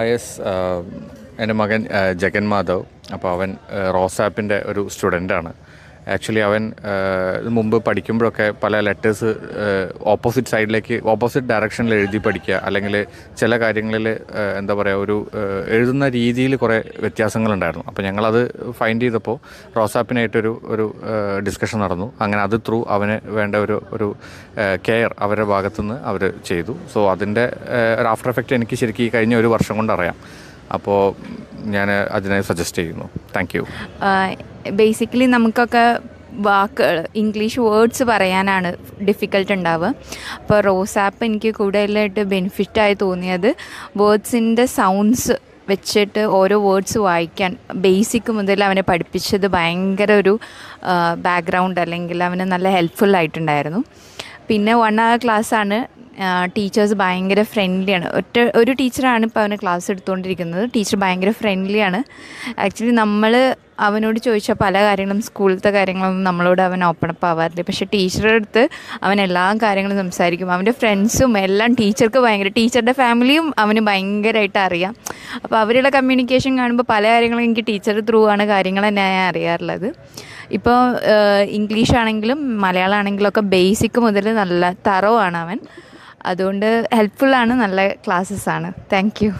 Yes. എൻ്റെ മകൻ ജഗൻ മാധവ്. അപ്പോൾ അവൻ റോസാപ്പിൻ്റെ ഒരു സ്റ്റുഡൻ്റാണ്. ആക്ച്വലി അവൻ മുമ്പ് പഠിക്കുമ്പോഴൊക്കെ പല ലെറ്റേഴ്സ് ഓപ്പോസിറ്റ് ഡയറക്ഷനിൽ എഴുതി പഠിക്കുക, അല്ലെങ്കിൽ ചില കാര്യങ്ങളിൽ എന്താ പറയുക, ഒരു എഴുതുന്ന രീതിയിൽ കുറേ വ്യത്യാസങ്ങളുണ്ടായിരുന്നു. അപ്പോൾ ഞങ്ങളത് ഫൈൻഡ് ചെയ്തപ്പോൾ റോസാപ്പിനായിട്ടൊരു ഡിസ്കഷൻ നടന്നു. അങ്ങനെ അത് ത്രൂ അവന് വേണ്ട ഒരു കെയർ അവരുടെ ഭാഗത്തുനിന്ന് അവർ ചെയ്തു. സോ അതിൻ്റെ ഒരു ആഫ്റ്റർ എഫക്റ്റ് എനിക്ക് ശരിക്കും ഈ കഴിഞ്ഞ ഒരു വർഷം കൊണ്ട് അറിയാം. അപ്പോൾ ഞാൻ അതിനെ സജസ്റ്റ് ചെയ്യുന്നു. Thank you. ബേസിക്കലി നമുക്കൊക്കെ വാക്കുകൾ ഇംഗ്ലീഷ് വേർഡ്സ് പറയാനാണ് ഡിഫിക്കൽട്ട് ഉണ്ടാവുക. അപ്പോൾ റോസാപ്പ് എനിക്ക് കൂടുതലായിട്ട് ബെനിഫിറ്റായി തോന്നിയത് വേർഡ്സിൻ്റെ സൗണ്ട്സ് വെച്ചിട്ട് ഓരോ വേർഡ്സ് വായിക്കാൻ ബേസിക് മുതൽ അവനെ പഠിപ്പിച്ചത് ഭയങ്കര ഒരു ബാക്ക്ഗ്രൗണ്ട്, അല്ലെങ്കിൽ അവന് നല്ല ഹെൽപ്ഫുള്ളായിട്ടുണ്ടായിരുന്നു. പിന്നെ 1 hour ക്ലാസ്സാണ്. ടീച്ചേഴ്സ് ഭയങ്കര ഫ്രണ്ട്ലിയാണ്. ഒരു ടീച്ചറാണ് ഇപ്പോൾ അവന് ക്ലാസ് എടുത്തുകൊണ്ടിരിക്കുന്നത്. ടീച്ചർ ഭയങ്കര ഫ്രണ്ട്ലിയാണ്. ആക്ച്വലി നമ്മൾ അവനോട് ചോദിച്ച പല കാര്യങ്ങളും, സ്കൂളിലത്തെ കാര്യങ്ങളൊന്നും നമ്മളോട് അവൻ ഓപ്പൺ അപ്പ് ആവാറില്ല. പക്ഷേ ടീച്ചറുടെ അടുത്ത് അവൻ എല്ലാ കാര്യങ്ങളും സംസാരിക്കും. അവൻ്റെ ഫ്രണ്ട്സും എല്ലാം ടീച്ചറുടെ ഫാമിലിയും അവന് ഭയങ്കരമായിട്ട് അറിയാം. അപ്പോൾ അവരുടെ കമ്മ്യൂണിക്കേഷൻ കാണുമ്പോൾ പല കാര്യങ്ങളും എനിക്ക് ടീച്ചർ ത്രൂ ആണ് കാര്യങ്ങൾ തന്നെ ഞാൻ അറിയാറുള്ളത്. ഇപ്പോൾ ഇംഗ്ലീഷ് ആണെങ്കിലും മലയാളം ആണെങ്കിലും ഒക്കെ ബേസിക് മുതൽ നല്ല തറവാണ് അവൻ. അതുകൊണ്ട് ഹെൽപ്ഫുള്ളാണ്, നല്ല ക്ലാസ്സസ്സാണ്. Thank you.